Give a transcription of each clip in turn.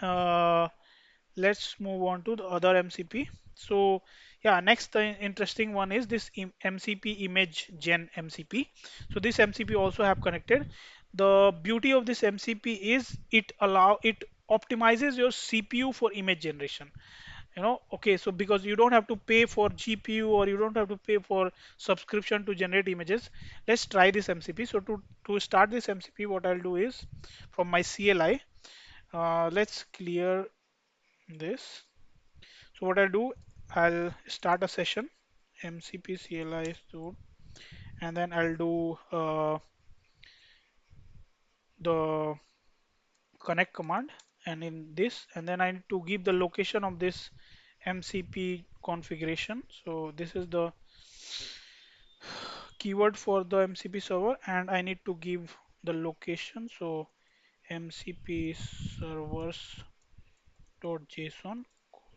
uh, let's move on to the other MCP. So yeah, next interesting one is this MCP image gen MCP. So this MCP also have connected. The beauty of this MCP is it optimizes your CPU for image generation. Okay, so because you don't have to pay for GPU or you don't have to pay for subscription to generate images. Let's try this MCP. So to start this MCP, what I'll do is from my CLI, let's clear this. So what I'll do, I'll start a session, MCP CLI suite, and then I'll do the connect command, and in this, and then I need to give the location of this MCP configuration. So this is the keyword for the MCP server, and I need to give the location. So MCP servers.json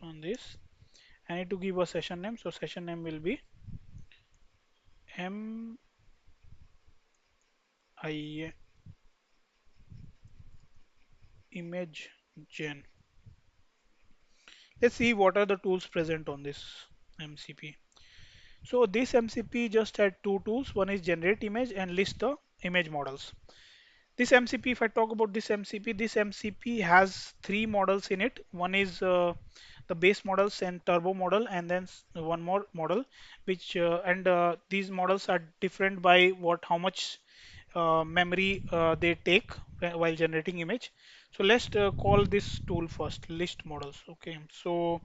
on this. I need to give a session name. So session name will be M I image gen. Let's see what are the tools present on this MCP. So this MCP just had two tools. One is generate image and list the image models. This MCP, if I talk about this MCP has three models in it. One is the base models and turbo model, and then one more model, which and these models are different by how much memory they take while generating image. So let's call this tool first, list models. Okay, so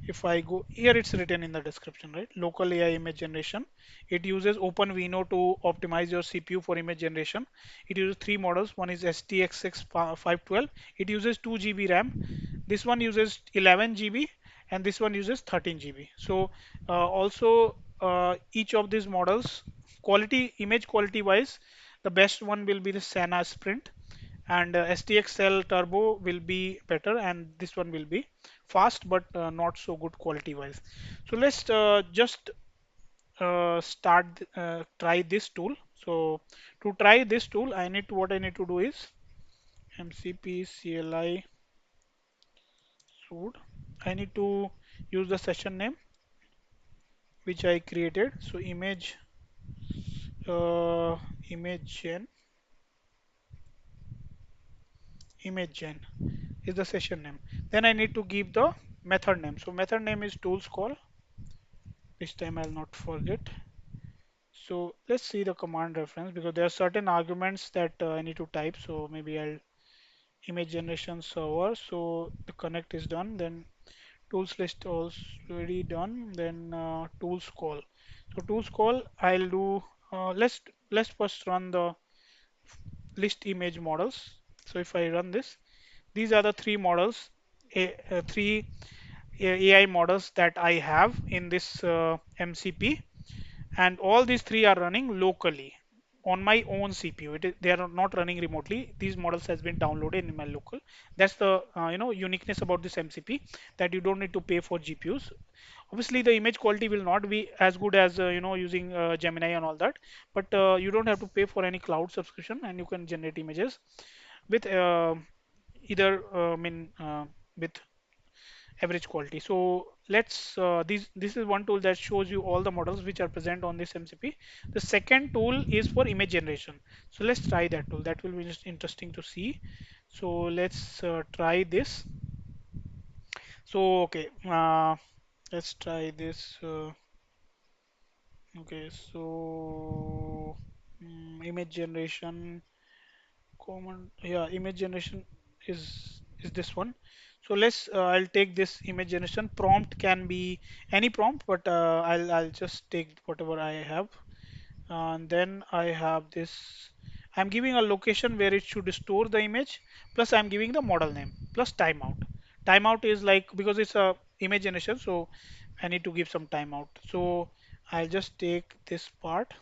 if I go here, it's written in the description, right? Local AI image generation. It uses OpenVINO to optimize your CPU for image generation. It uses three models. One is STX6 512. It uses 2 GB RAM. This one uses 11 GB, and this one uses 13 GB. So also each of these models, image quality wise, the best one will be the Sana Sprint, and STXL Turbo will be better, and this one will be fast but not so good quality wise. So let's just try this tool. So to try this tool, what I need to do is MCP CLI sudo. I need to use the session name which I created. So uh, image gen image gen is the session name. Then I need to give the method name. So method name is tools call. This time I'll not forget. So let's see the command reference, because there are certain arguments that I need to type. So maybe I'll image generation server. So the connect is done. Then tools list already done. Then tools call. So tools call I'll do. Let's first run the list image models. So if I run this, these are the three models, three AI models that I have in this MCP, and all these three are running locally on my own CPU. They are not running remotely. These models has been downloaded in my local. That's the uniqueness about this MCP, that you don't need to pay for GPUs. Obviously, the image quality will not be as good as using Gemini and all that, but you don't have to pay for any cloud subscription, and you can generate images with either with average quality. So this is one tool that shows you all the models which are present on this MCP. The second tool is for image generation. So let's try that tool. That will be just interesting to see. So let's try this. So okay, let's try this. Okay, so image generation common, yeah, image generation is this one. So I'll take this image generation. Prompt can be any prompt, but I'll just take whatever I have. And then I have this. I'm giving a location where it should store the image, plus I'm giving the model name plus timeout. Timeout is like, because it's a image generation, so I need to give some timeout. So I'll just take this part,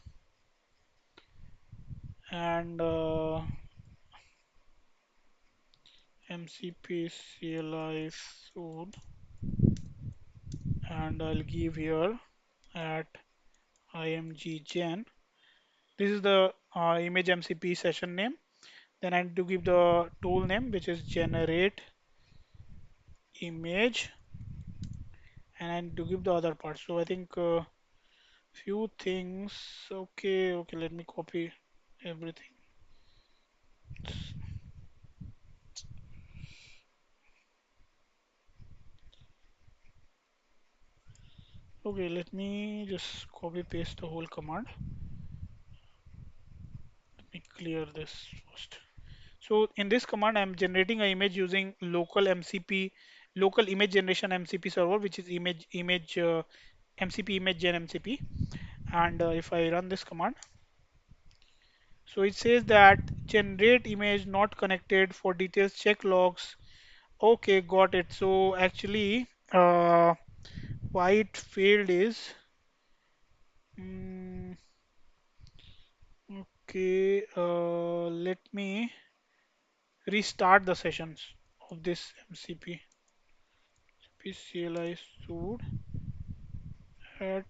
and MCP CLI soon, and I'll give here at IMG-GEN. This is the image MCP session name. Then I need to give the tool name, which is generate image, and I need to give the other part. So I think few things. Okay, okay, let me copy everything. Okay, let me just copy paste the whole command. Let me clear this first. So in this command, I'm generating an image using local MCP, local image generation MCP server, which is image MCP IMAGE-GEN MCP. And if I run this command, so it says that generate image not connected. For details, check logs. Okay, got it. So actually, why it failed is, mm, okay, let me restart the sessions of this MCP. CLI sudo at,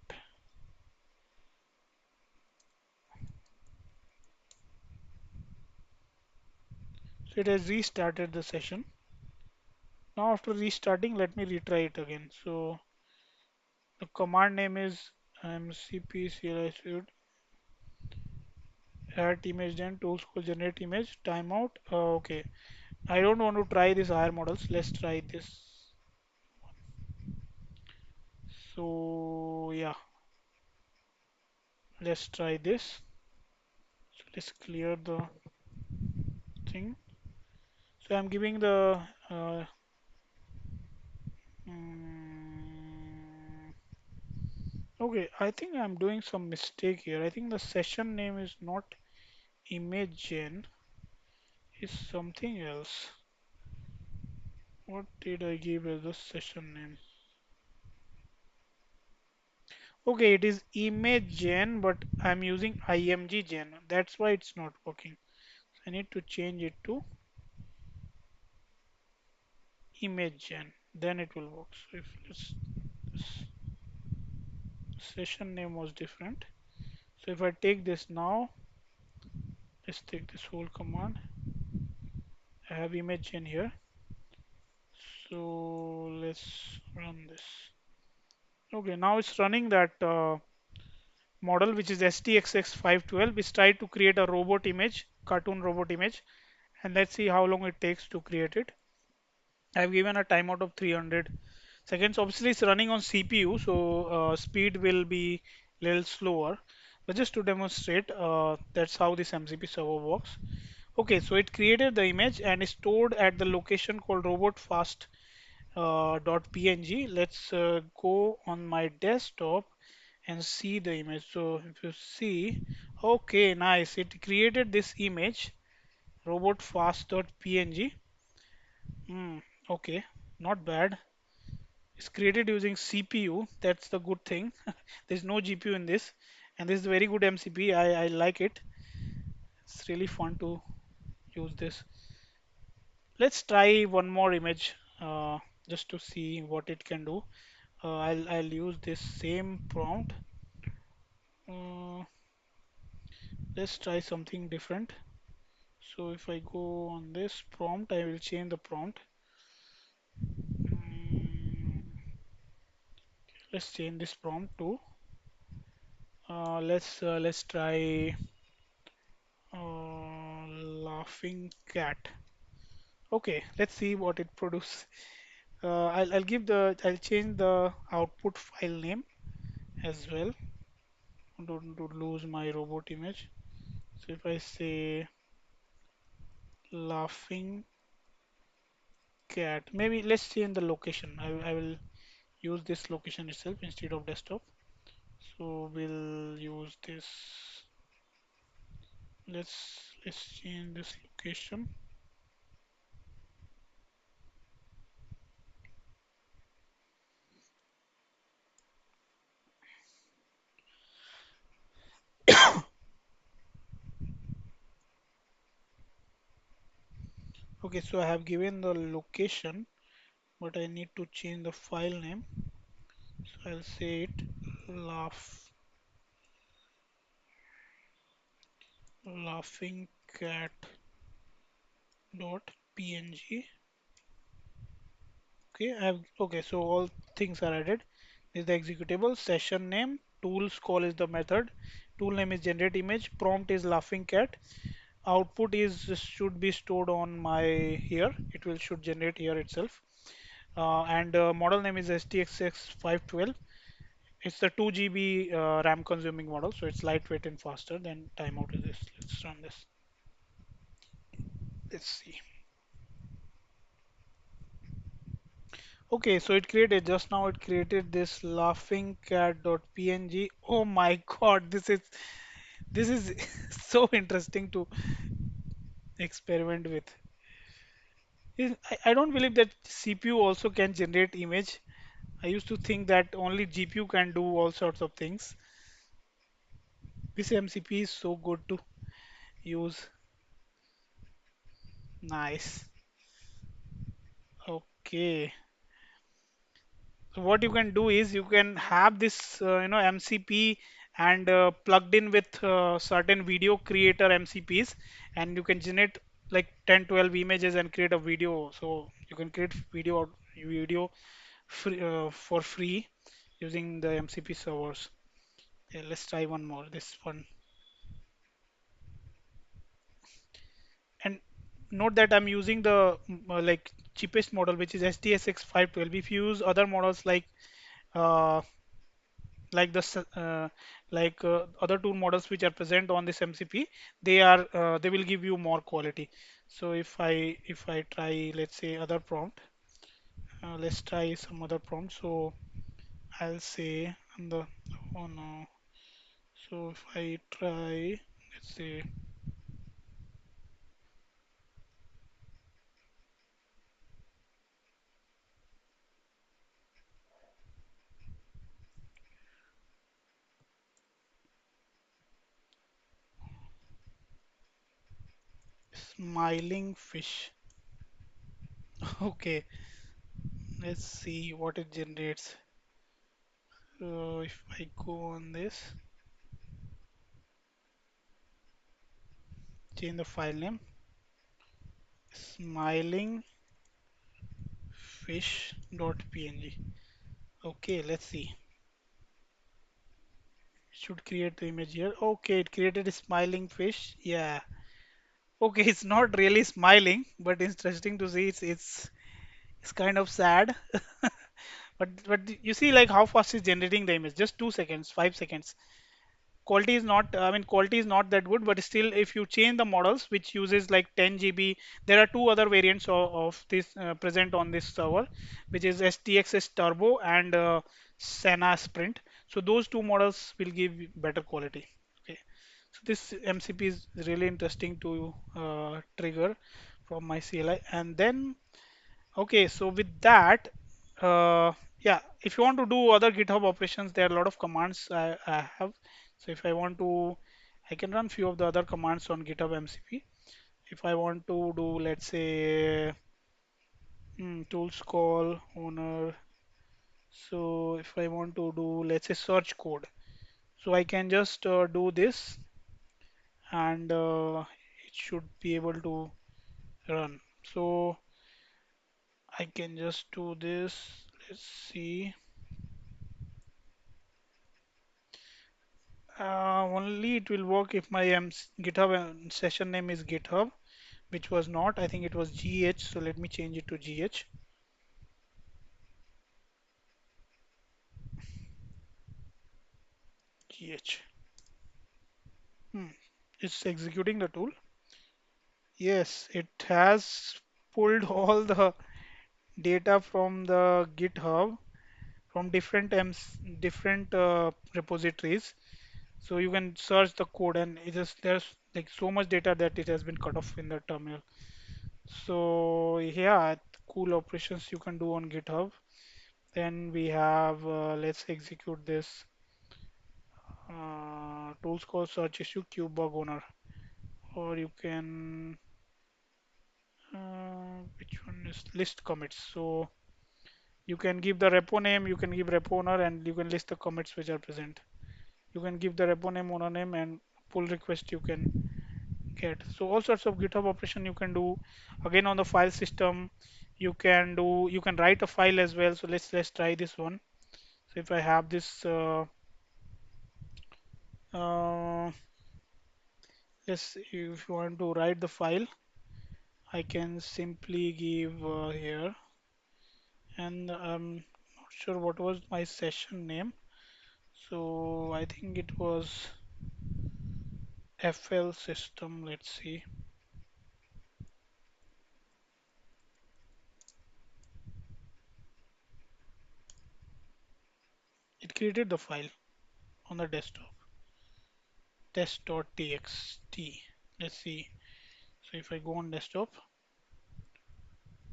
so it has restarted the session. Now after restarting, let me retry it again. So the command name is MCP CLI sudo at image gen tools called generate image timeout. Okay, I don't want to try these higher models. Let's try this. So yeah, let's try this. So let's clear the thing. So I'm giving the mm, okay, I think I'm doing some mistake here. I think the session name is not IMAGE-GEN, is something else. What did I give as the session name? Okay, it is IMAGE-GEN, but I'm using IMG-GEN. That's why it's not working. I need to change it to IMAGE-GEN. Then it will work. So if this session name was different. So if I take this now, let's take this whole command. I have IMAGE-GEN here. So let's run this. Okay, now it's running that model which is STXX512. It's tried to create a robot image, cartoon robot image, and let's see how long it takes to create it. I've given a timeout of 300 seconds. Obviously, it's running on CPU, so speed will be a little slower. But just to demonstrate, that's how this MCP server works. Okay, so it created the image and is stored at the location called robotfast .png. Let's go on my desktop and see the image. So if you see, okay, nice. It created this image, robotfast.png. Okay, not bad. It's created using CPU. That's the good thing. There's no GPU in this, and this is very good MCP. I like it. It's really fun to use this. Let's try one more image just to see what it can do. I'll use this same prompt. Uh, let's try something different. So if I go on this prompt, I will change the prompt. Mm, let's change this prompt to let's try laughing cat. Okay, let's see what it produces. I'll change the output file name as well. Don't to lose my robot image. So if I say laughing cat, maybe let's change the location. I will use this location itself instead of desktop. So we'll use this. Let's change this location. Okay, so I have given the location, but I need to change the file name. So I'll say it laugh laughing cat dot png. Okay, okay, so all things are added. This is the executable, session name, tools call is the method, tool name is generate image, prompt is laughing cat, output is should be stored on my here. It will should generate here itself. And model name is STXX 512. It's the 2 GB RAM consuming model, so it's lightweight and faster. Then timeout is this. Let's run this. Let's see. Okay, so it created just now. It created this laughing cat.png. Oh my God, this is so interesting to experiment with. I don't believe that CPU also can generate image. I used to think that only GPU can do all sorts of things. This MCP is so good to use. Nice. Okay. So what you can do is you can have this MCP and plugged in with certain video creator MCPs, and you can generate like 10 12 images and create a video. So you can create video for free using the MCP servers. Yeah, let's try one more. This one. And note that I'm using the like cheapest model, which is STSX 512. If you use other models uh, like other tool models which are present on this MCP, they will give you more quality. So if I try, let's say, other prompt, let's try some other prompt. So I'll say on the oh no. So if I try, let's say, smiling fish. Okay, let's see what it generates. So if I go on this, change the file name, smiling fish.png. Okay, let's see. Should create the image here. Okay, it created a smiling fish. Yeah. Okay, it's not really smiling, but interesting to see. It's kind of sad. But you see like how fast it's generating the image. Just 2 seconds, 5 seconds. Quality is not that good, but still if you change the models which uses like 10 GB, there are two other variants of this present on this server, which is STXS Turbo and Sena Sprint. So those two models will give better quality. Okay, so this MCP is really interesting to trigger from my CLI. And then okay, so with that, yeah, if you want to do other GitHub operations, there are a lot of commands I have. So if I want to, I can run few of the other commands on GitHub MCP. If I want to do, let's say, tools call owner. So if I want to do, let's say, search code. So I can just do this, and it should be able to run. So I can just do this. Let's see. Only it will work if my GitHub session name is GitHub, which was not. I think it was GH. So let me change it to GH. GH. Hmm. It's executing the tool. Yes, it has pulled all the data from the GitHub from different repositories. So you can search the code, and there's like so much data that it has been cut off in the terminal. So yeah, cool operations you can do on GitHub. Then we have, let's execute this tools called search issue queue bug owner, or you can, which one is list commits. So you can give the repo name, you can give repo owner, and you can list the commits which are present. You can give the repo name, owner name, and pull request you can get. So all sorts of GitHub operation you can do. Again on the file system, You can write a file as well. So let's try this one. So if I have this uh, let's if you want to write the file, I can simply give here, and I'm not sure what was my session name. So I think it was FL system. Let's see. It created the file on the desktop, test.txt. Let's see. So if I go on desktop,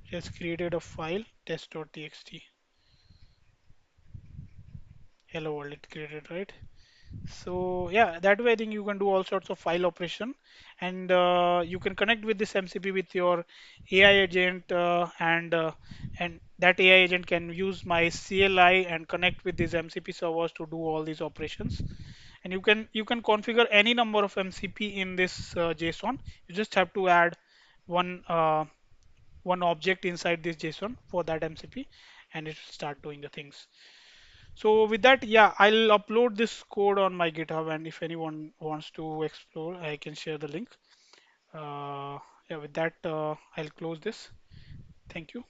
just created a file test.txt. Hello world, it created, right? So yeah, that way I think you can do all sorts of file operation, and you can connect with this MCP with your AI agent, and that AI agent can use my CLI and connect with these MCP servers to do all these operations. And you can configure any number of MCP in this JSON. You just have to add one one object inside this JSON for that MCP, and it will start doing the things. So with that, yeah, I'll upload this code on my GitHub, and if anyone wants to explore, I can share the link. Yeah, with that, I'll close this. Thank you.